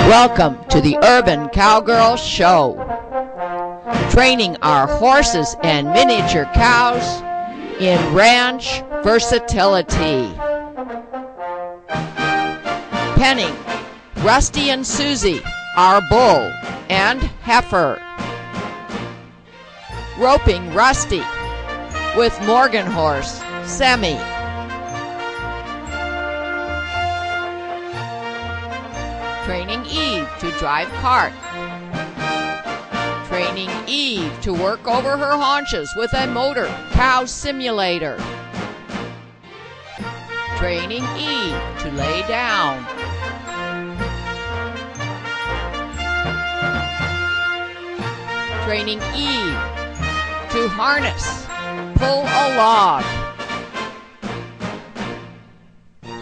Welcome to the Urban Cowgirl Show, training our horses and miniature cows in ranch versatility. Penning Rusty and Susie, our bull and heifer. Roping Rusty with Morgan horse, Semi. Training Eve to drive cart. Training Eve to work over her haunches with a motor cow simulator. Training Eve to lay down. Training Eve to harness, pull a log.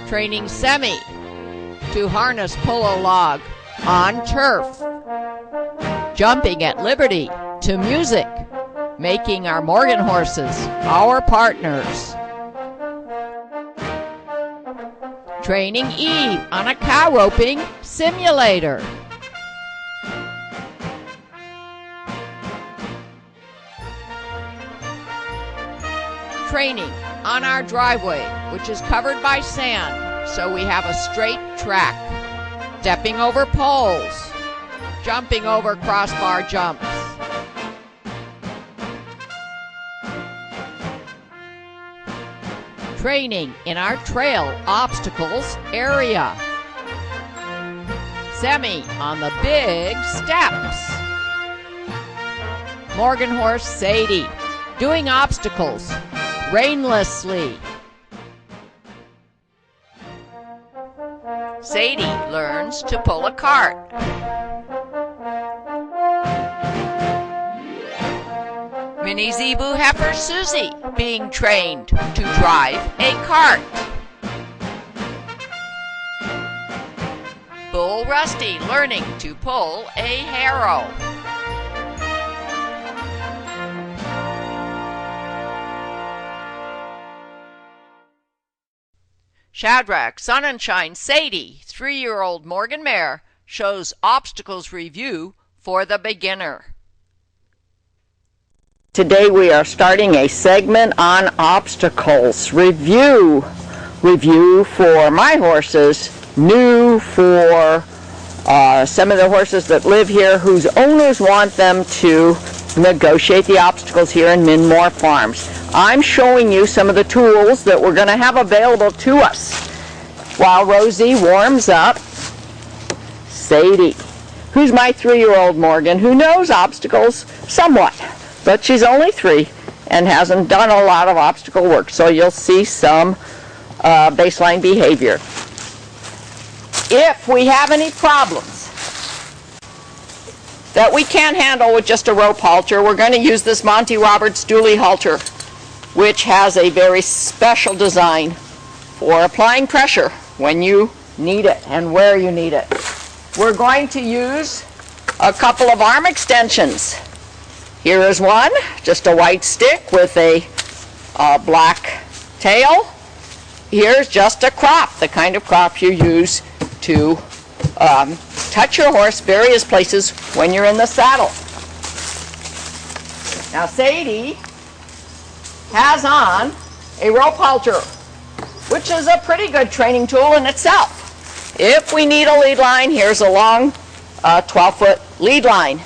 Training Semi to harness, pull a log on turf. Jumping at liberty to music, making our Morgan horses our partners. Training Eve on a cow roping simulator. Training on our driveway, which is covered by sand, so we have a straight track. Stepping over poles, jumping over crossbar jumps. Training in our trail obstacles area. Semi on the big steps. Morgan horse Sadie doing obstacles rainlessly. Sadie learns to pull a cart. Mini Zebu heifer Susie being trained to drive a cart. Bull Rusty learning to pull a harrow. Shadrach Sunshine Sadie, 3-year-old Morgan mare, shows obstacles review for the beginner. Today we are starting a segment on obstacles review for my horses, new for some of the horses that live here whose owners want them to negotiate the obstacles here in Minmore Farms. I'm showing you some of the tools that we're going to have available to us while Rosie warms up Sadie, who's my 3-year-old Morgan, who knows obstacles somewhat, but she's only 3 and hasn't done a lot of obstacle work, so you'll see some baseline behavior. If we have any problems that we can't handle with just a rope halter, we're going to use this Monty Roberts dually halter, which has a very special design for applying pressure when you need it and where you need it. We're going to use a couple of arm extensions. Here is one, just a white stick with a black tail. Here's just a crop, the kind of crop you use to touch your horse various places when you're in the saddle. Now Sadie has on a rope halter, which is a pretty good training tool in itself. If we need a lead line, here's a long 12-foot lead line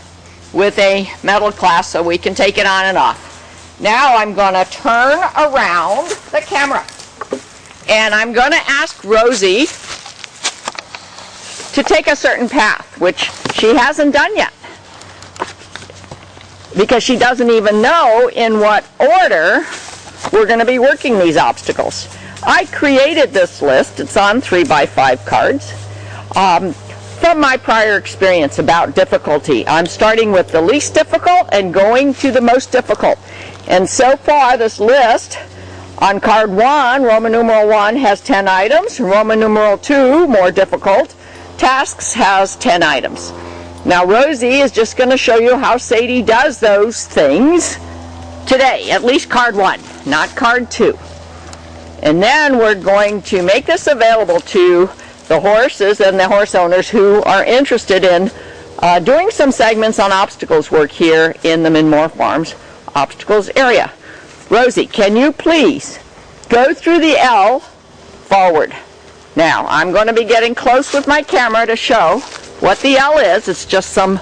with a metal clasp so we can take it on and off. Now I'm going to turn around the camera and I'm going to ask Rosie to take a certain path, which she hasn't done yet, because she doesn't even know in what order we're going to be working these obstacles. I created this list. It's on 3x5 cards from my prior experience about difficulty. I'm starting with the least difficult and going to the most difficult. And so far this list on card 1, Roman numeral 1, has 10 items. Roman numeral 2, more difficult, tasks, has 10 items. Now Rosie is just going to show you how Sadie does those things today, at least card 1, not card 2. And then we're going to make this available to the horses and the horse owners who are interested in doing some segments on obstacles work here in the Minmore Farms obstacles area. Rosie, can you please go through the L forward? Now, I'm going to be getting close with my camera to show what the L is. It's just some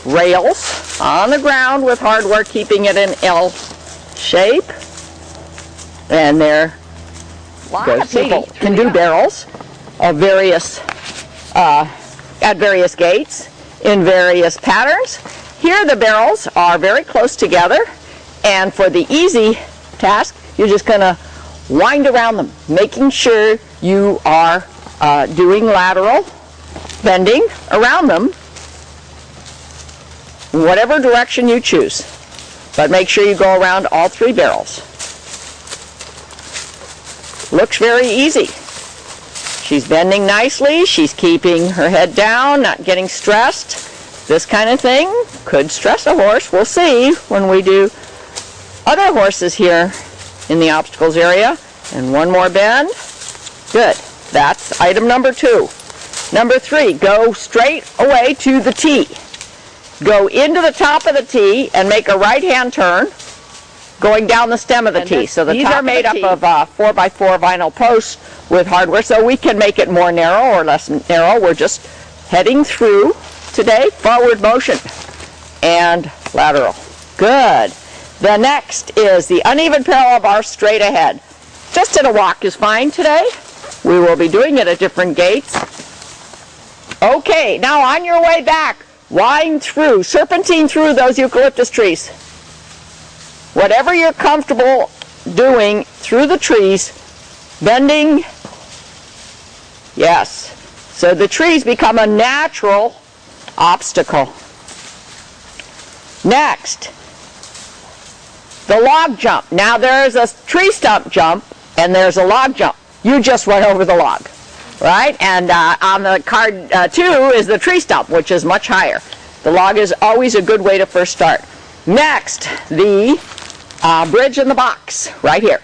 rails on the ground with hardware keeping it in L shape. And there goes people can do barrels of various, at various gaits in various patterns. Here the barrels are very close together, and for the easy task, you're just going to wind around them, making sure you are doing lateral bending around them, whatever direction you choose. But make sure you go around all three barrels. Looks very easy. She's bending nicely. She's keeping her head down, not getting stressed. This kind of thing could stress a horse. We'll see when we do other horses here in the obstacles area. And one more bend. Good. That's item number 2. Number 3, go straight away to the T. Go into the top of the T and make a right-hand turn going down the stem of the T. So these are made up of 4x4 vinyl posts with hardware, so we can make it more narrow or less narrow. We're just heading through today, forward motion and lateral. Good. The next is the uneven parallel bar straight ahead. Just in a walk is fine today. We will be doing it at different gaits. Okay, now on your way back, wind through, serpentine through those eucalyptus trees. Whatever you're comfortable doing through the trees, bending, yes. So the trees become a natural obstacle. Next, the log jump. Now there's a tree stump jump and there's a log jump. You just went over the log, right? And on the card 2 is the tree stump, which is much higher. The log is always a good way to first start. Next, the bridge in the box, right here.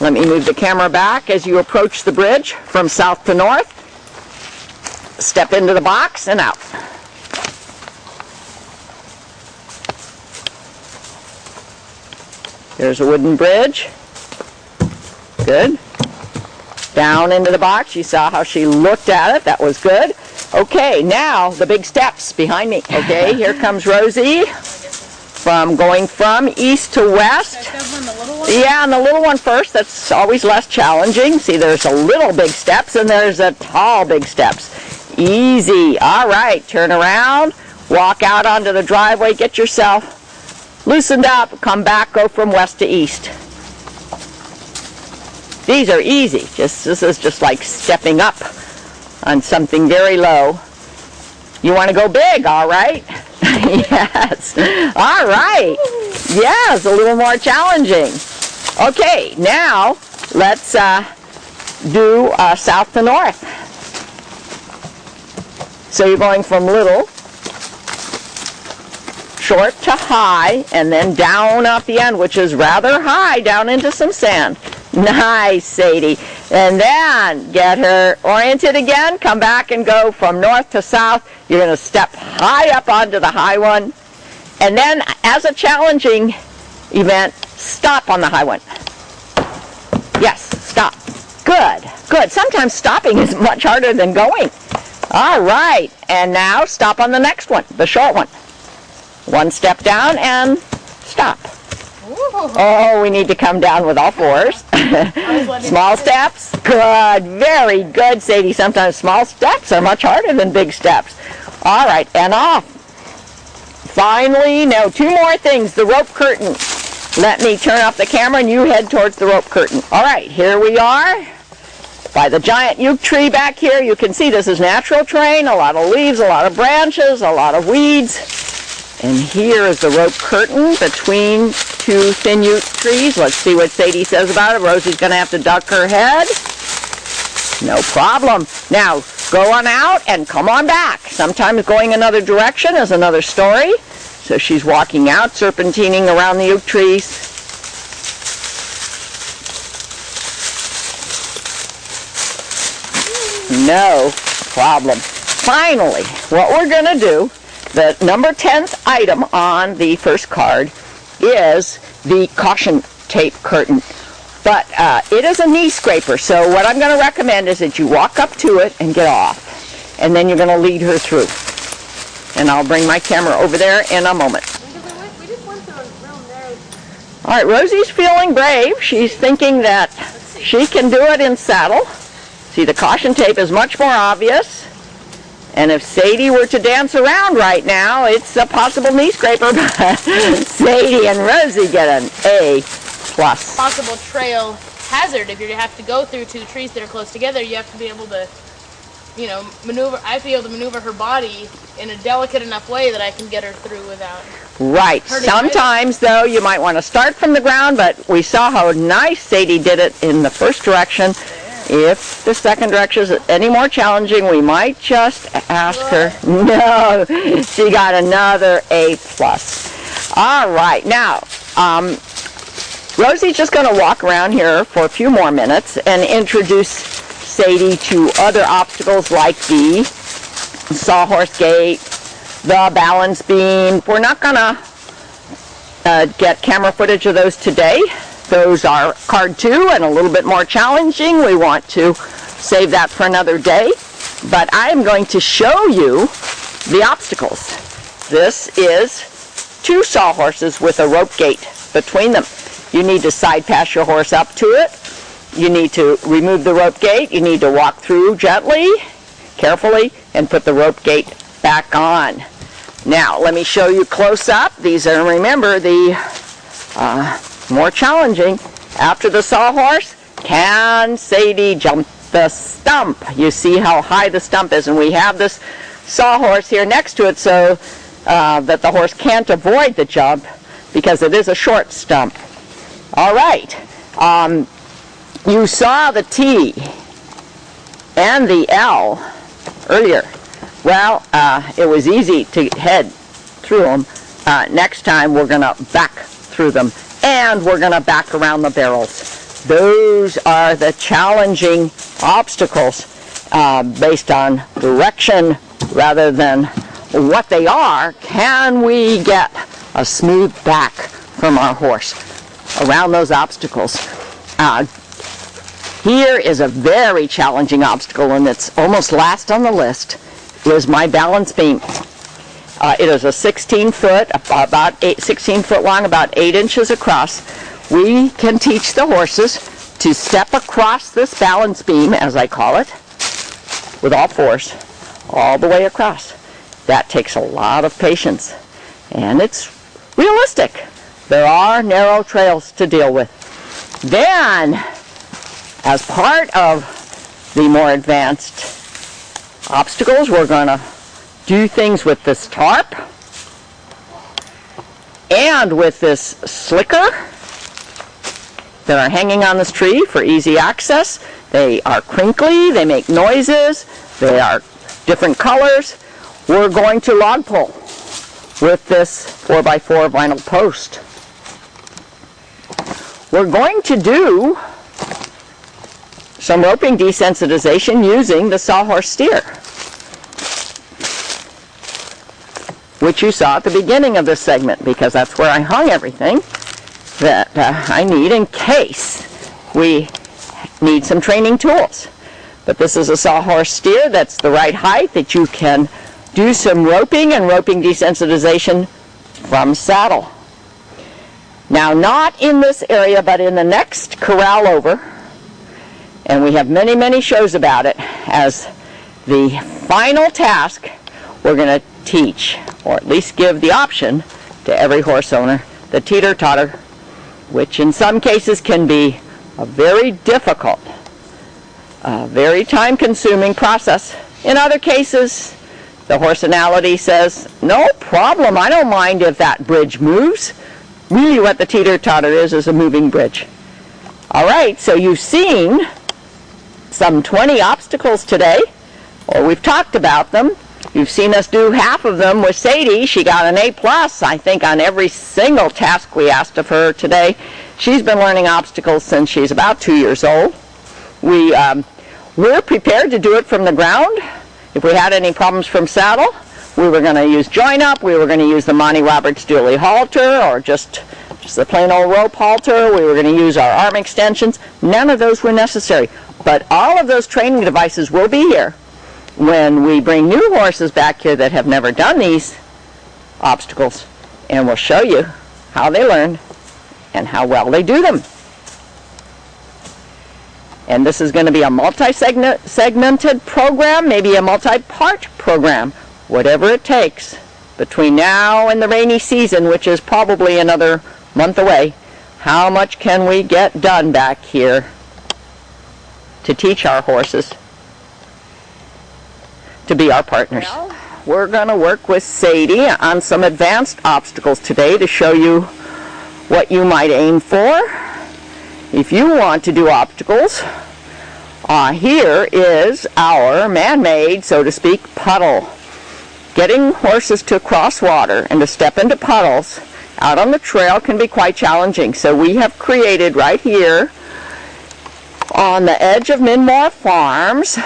Let me move the camera back as you approach the bridge from south to north. Step into the box and out. There's a wooden bridge. Good. Down into the box. You saw how she looked at it. That was good. Okay, now the big steps behind me. Okay, here comes Rosie going from east to west. Yeah, and the little one first. That's always less challenging. See, there's a little big steps and there's a tall big steps. Easy. All right, turn around, walk out onto the driveway, get yourself loosened up, come back, go from west to east. These are easy. This is just like stepping up on something very low. You want to go big, all right? Yes. All right. Yes, a little more challenging. Okay, now let's do south to north. So you're going from little, short to high, and then down off the end, which is rather high, down into some sand. Nice, Sadie. And then get her oriented again. Come back and go from north to south. You're going to step high up onto the high one. And then, as a challenging event, stop on the high one. Yes, stop. Good, good. Sometimes stopping is much harder than going. All right. And now stop on the next one, the short one. One step down and stop. Oh, we need to come down with all fours. Small steps. Good. Very good, Sadie. Sometimes small steps are much harder than big steps. All right, and off. Finally, now 2 more things. The rope curtain. Let me turn off the camera and you head towards the rope curtain. All right, here we are by the giant yew tree back here. You can see this is natural terrain, a lot of leaves, a lot of branches, a lot of weeds. And here is the rope curtain between 2 thin yew trees. Let's see what Sadie says about it. Rosie's going to have to duck her head. No problem. Now, go on out and come on back. Sometimes going another direction is another story. So she's walking out, serpentining around the yew trees. No problem. Finally, what we're going to do, the number 10th item on the first card is the caution tape curtain. But it is a knee scraper, so what I'm going to recommend is that you walk up to it and get off. And then you're going to lead her through. And I'll bring my camera over there in a moment. We just went through a real narrow. All right, Rosie's feeling brave. She's thinking that she can do it in saddle. See, the caution tape is much more obvious. And if Sadie were to dance around right now, it's a possible knee scraper. But Sadie and Rosie get an A+. Possible trail hazard. If you have to go through two trees that are close together, you have to be able to, maneuver. I have to be able to maneuver her body in a delicate enough way that I can get her through without. Right. Sometimes, though, you might want to start from the ground, but we saw how nice Sadie did it in the first direction. If the second direction is any more challenging, we might just ask her. No, she got another A+. All right. Now, Rosie's just going to walk around here for a few more minutes and introduce Sadie to other obstacles like the sawhorse gate, the balance beam. We're not going to get camera footage of those today. Those are card 2 and a little bit more challenging. We want to save that for another day. But I am going to show you the obstacles. This is 2 sawhorses with a rope gate between them. You need to side pass your horse up to it. You need to remove the rope gate. You need to walk through gently, carefully, and put the rope gate back on. Now, let me show you close up. These are, remember, the more challenging. After the sawhorse, can Sadie jump the stump? You see how high the stump is, and we have this sawhorse here next to it so that the horse can't avoid the jump because it is a short stump. All right. You saw the T and the L earlier. Well, it was easy to head through them. Next time, we're going to back through them, and we're going to back around the barrels. Those are the challenging obstacles based on direction rather than what they are. Can we get a smooth back from our horse around those obstacles? Here is a very challenging obstacle, and it's almost last on the list, is my balance beam. It is a 16-foot, about 16 foot long, about 8 inches across. We can teach the horses to step across this balance beam, as I call it, with all fours, all the way across. That takes a lot of patience, and it's realistic. There are narrow trails to deal with. Then, as part of the more advanced obstacles, we're going to do things with this tarp and with this slicker that are hanging on this tree for easy access. They are crinkly, they make noises, they are different colors. We're going to log pull with this 4x4 vinyl post. We're going to do some roping desensitization using the sawhorse steer, which you saw at the beginning of this segment, because that's where I hung everything that I need in case we need some training tools. But this is a sawhorse steer that's the right height that you can do some roping and roping desensitization from saddle. Now, not in this area, but in the next corral over, and we have many, many shows about it, as the final task, we're going to teach, or at least give the option to every horse owner, the teeter-totter, which in some cases can be a very difficult, very time-consuming process. In other cases, the horsenality says, no problem, I don't mind if that bridge moves. Really what the teeter-totter is a moving bridge. All right, so you've seen some 20 obstacles today, or we've talked about them. You've seen us do half of them with Sadie. She got an A+, I think, on every single task we asked of her today. She's been learning obstacles since she's about 2 years old. We We're prepared to do it from the ground. If we had any problems from saddle, we were going to use join up, we were going to use the Monty Roberts dually halter, or just the plain old rope halter. We were going to use our arm extensions. None of those were necessary. But all of those training devices will be here when we bring new horses back here that have never done these obstacles, and we'll show you how they learn and how well they do them. And this is going to be a multi-segmented program, maybe a multi-part program, whatever it takes between now and the rainy season, which is probably another month away. How much can we get done back here to teach our horses to be our partners? Well, we're going to work with Sadie on some advanced obstacles today to show you what you might aim for if you want to do obstacles. Here is our man-made, so to speak, puddle. Getting horses to cross water and to step into puddles out on the trail can be quite challenging. So we have created right here on the edge of Minmore Farms,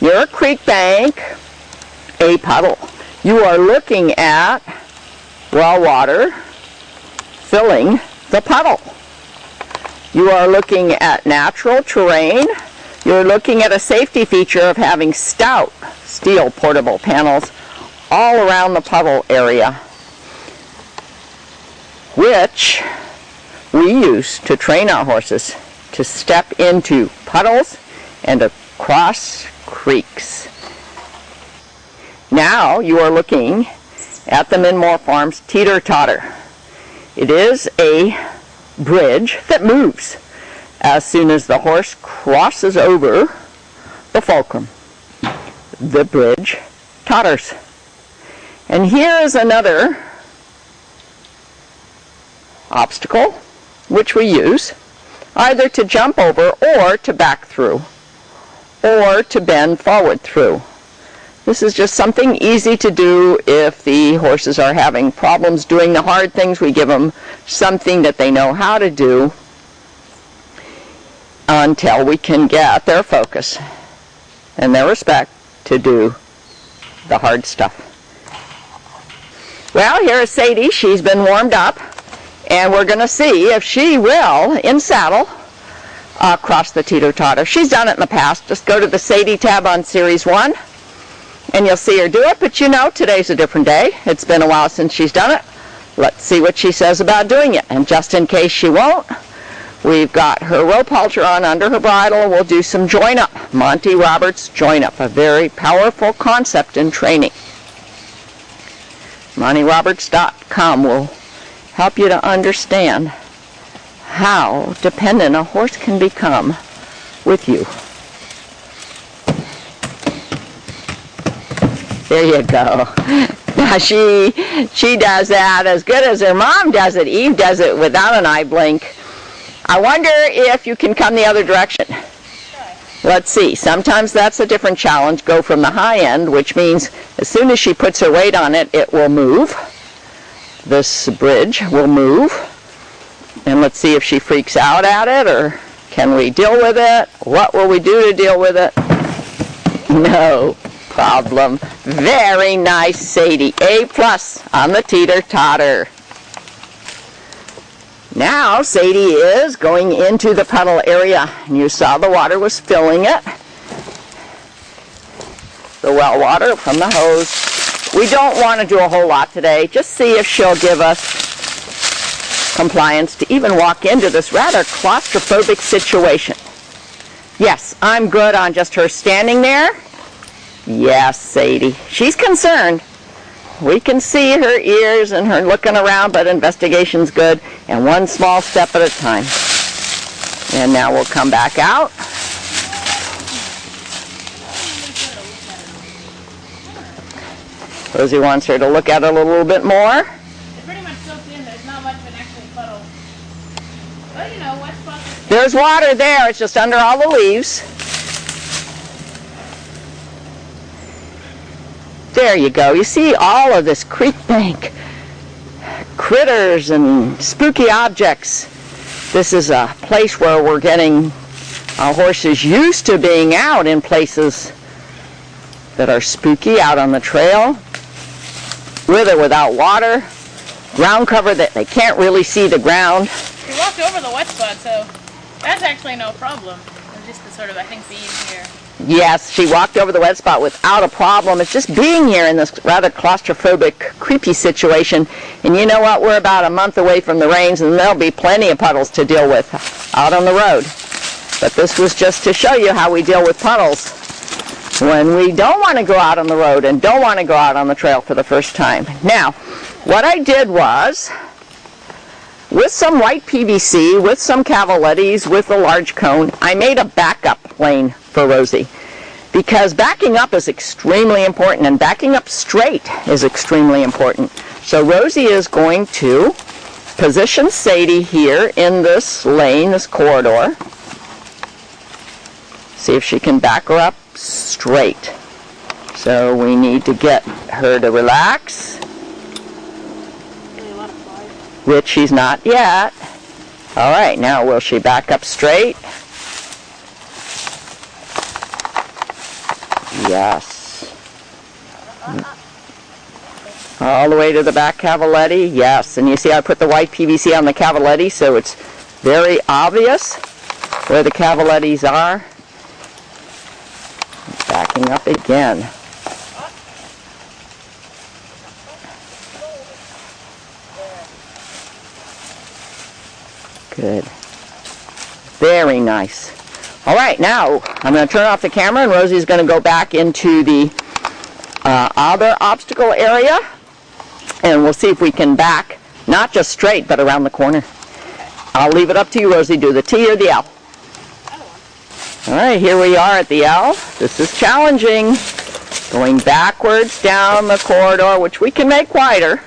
near a creek bank, a puddle. You are looking at well water filling the puddle. You are looking at natural terrain. You're looking at a safety feature of having stout steel portable panels all around the puddle area, which we use to train our horses to step into puddles and across creeks. Now you are looking at the Minmore Farms teeter-totter. It is a bridge that moves as soon as the horse crosses over the fulcrum. The bridge totters. And here is another obstacle which we use either to jump over or to back through or to bend forward through. This is just something easy to do if the horses are having problems doing the hard things. We give them something that they know how to do until we can get their focus and their respect to do the hard stuff. Well, here is Sadie. She's been warmed up, and we're going to see if she will, in saddle, cross the teeter-totter. She's done it in the past. Just go to the Sadie tab on Series 1, and you'll see her do it. But you know, today's a different day. It's been a while since she's done it. Let's see what she says about doing it. And just in case she won't, we've got her rope halter on under her bridle. We'll do some join-up. Monty Roberts join-up, a very powerful concept in training. MontyRoberts.com will help you to understand how dependent a horse can become with you. There you go. Now she does that as good as her mom does it. Eve does it without an eye blink. I wonder if you can come the other direction. Let's see. Sometimes that's a different challenge. Go from the high end, which means as soon as she puts her weight on it, it will move. This bridge will move. And let's see if she freaks out at it, or can we deal with it? What will we do to deal with it? No problem. Very nice, Sadie. A+ on the teeter-totter. Now Sadie is going into the puddle area, and you saw the water was filling it. The well water from the hose. We don't want to do a whole lot today. Just see if she'll give us compliance to even walk into this rather claustrophobic situation. Yes, I'm good on just her standing there. Yes, Sadie. She's concerned. We can see her ears and her looking around, but investigation's good, and one small step at a time. And now we'll come back out. Rosie wants her to look at it a little bit more. It's pretty much soaked in. There's not much of an actual puddle. But you know, wet spots. There's water there. It's just under all the leaves. There you go. You see all of this creek bank. Critters and spooky objects. This is a place where we're getting Our horse is used to being out in places that are spooky, out on the trail, with or without water, ground cover that they can't really see the ground. We walked over the wet spot, so that's actually no problem. It's just the sort of, I think, being here. Yes, she walked over the wet spot without a problem. It's just being here in this rather claustrophobic, creepy situation. And you know what? We're about a month away from the rains, and there'll be plenty of puddles to deal with out on the road. But this was just to show you how we deal with puddles when we don't want to go out on the road and don't want to go out on the trail for the first time. Now, what I did was, with some white PVC, with some cavalettis, with a large cone, I made a backup lane for Rosie, because backing up is extremely important, and backing up straight is extremely important. So Rosie is going to position Sadie here in this lane, this corridor. See if she can back her up straight. So we need to get her to relax, which she's not yet. All right, now will she back up straight? Yes. All the way to the back cavaletti? Yes. And you see I put the white PVC on the cavaletti, so it's very obvious where the cavalettis are. Backing up again. Good. Very nice. All right, now I'm going to turn off the camera, and Rosie's going to go back into the other obstacle area, and we'll see if we can back, not just straight, but around the corner. I'll leave it up to you, Rosie. Do the T or the L. All right, here we are at the L. This is challenging. Going backwards down the corridor, which we can make wider,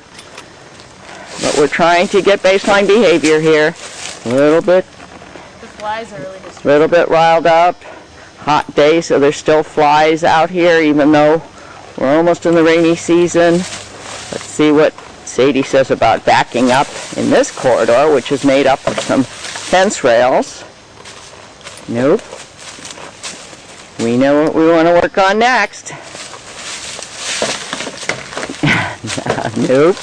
but we're trying to get baseline behavior here. A little bit. The flies are really distracting. A little bit riled up. Hot day, so there's still flies out here, even though we're almost in the rainy season. Let's see what Sadie says about backing up in this corridor, which is made up of some fence rails. Nope. We know what we want to work on next. Nope.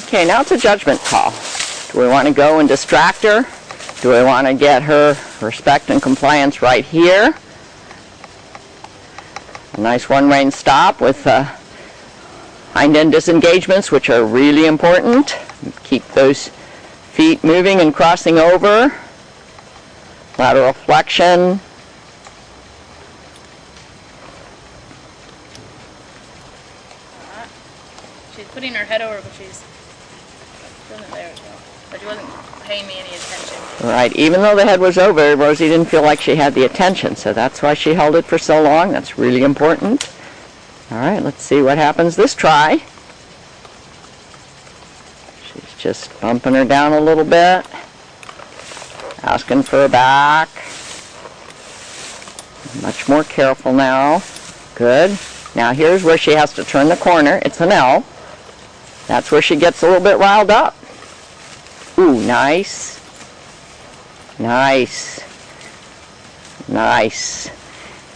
Okay, now it's a judgment call. Do we want to go and distract her? Do we want to get her respect and compliance right here? A nice one-rein stop with hind-end disengagements, which are really important. Keep those feet moving and crossing over. Lateral flexion. She's putting her head over, but she's wasn't there as well. But she wasn't paying me any attention. Right, even though the head was over, Rosie didn't feel like she had the attention, so that's why she held it for so long. That's really important. All right, let's see what happens this try. She's just bumping her down a little bit, asking for a back. Much more careful now. Good. Now here's where she has to turn the corner. It's an L. That's where she gets a little bit riled up. Ooh, nice. Nice. Nice.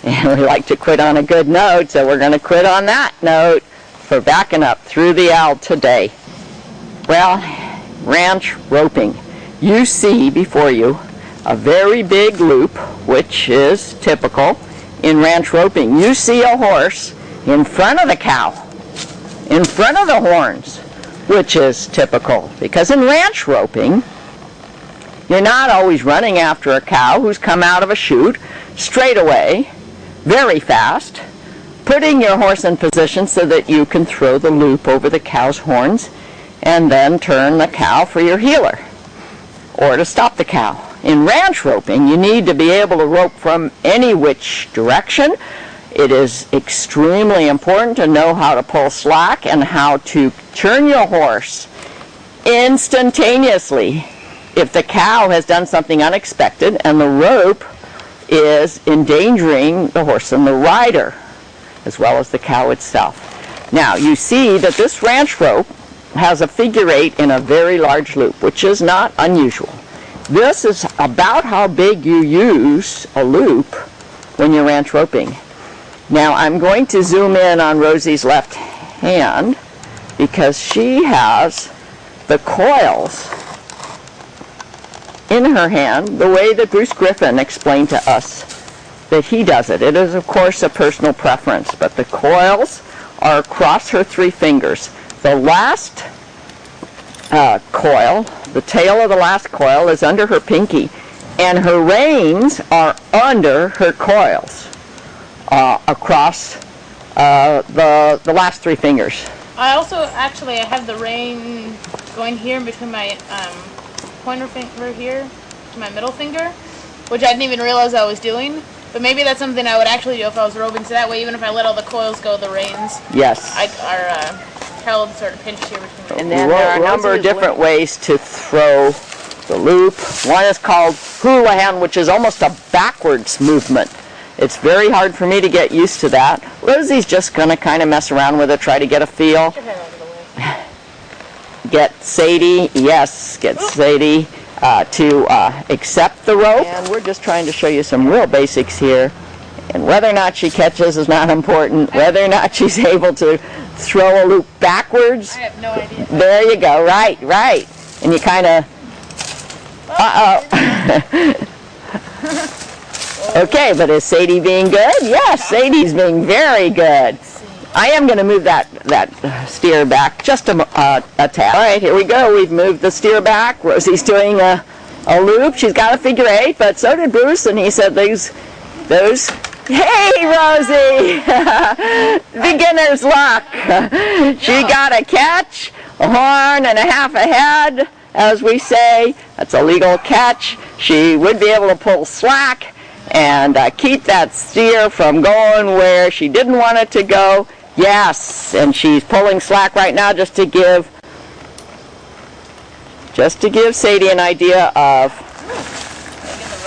And we like to quit on a good note, so we're going to quit on that note for backing up through the L today. Well, ranch roping. You see before you a very big loop, which is typical in ranch roping. You see a horse in front of the cow, in front of the horns, which is typical, because in ranch roping, you're not always running after a cow who's come out of a chute straight away, very fast, putting your horse in position so that you can throw the loop over the cow's horns and then turn the cow for your healer or to stop the cow. In ranch roping, you need to be able to rope from any which direction. It is extremely important to know how to pull slack and how to turn your horse instantaneously if the cow has done something unexpected and the rope is endangering the horse and the rider, as well as the cow itself. Now, you see that this ranch rope has a figure 8 in a very large loop, which is not unusual. This is about how big you use a loop when you're ranch roping. Now, I'm going to zoom in on Rosie's left hand because she has the coils in her hand the way that Bruce Griffin explained to us that he does it. It is, of course, a personal preference, but the coils are across her 3 fingers. The last coil, the tail of the last coil, is under her pinky, and her reins are under her coils across the last 3 fingers. I also I have the rein going here in between my pointer finger here to my middle finger, which I didn't even realize I was doing. But maybe that's something I would actually do if I was roping, so that way even if I let all the coils go, the reins are held sort of pinched here between. And then there are a number of different ways to throw the loop. One is called hula hand, which is almost a backwards movement. It's very hard for me to get used to that. Rosie's just going to kind of mess around with it, try to get a feel. Get Sadie to accept the rope. And we're just trying to show you some real basics here. And whether or not she catches is not important. Whether or not she's able to throw a loop backwards. I have no idea. There you go. Right. And you kind of... Okay, but is Sadie being good? Yes, Sadie's being very good. I am going to move that steer back just a tad. All right, here we go. We've moved the steer back. Rosie's doing a loop. She's got a figure 8, but so did Bruce, and he said those. Hey, Rosie! Beginner's luck. She got a catch, a horn, and a half a head, as we say. That's a legal catch. She would be able to pull slack and keep that steer from going where she didn't want it to go. Yes, and she's pulling slack right now just to give Sadie an idea of,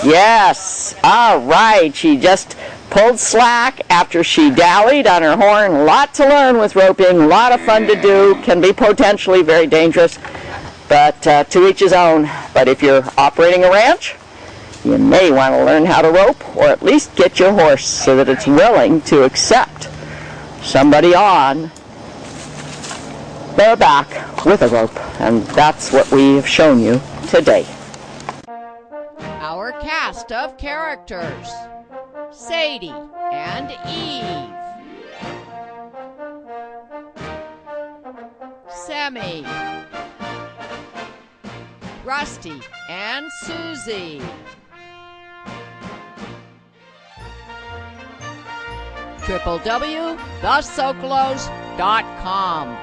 yes, all right, she just pulled slack after she dallied on her horn. A lot to learn with roping, a lot of fun to do, can be potentially very dangerous, but to each his own. But if you're operating a ranch, you may want to learn how to rope, or at least get your horse so that it's willing to accept somebody on their back with a rope. And that's what we have shown you today. Our cast of characters: Sadie and Eve, Sammy, Rusty and Susie, www.thesocolos.com.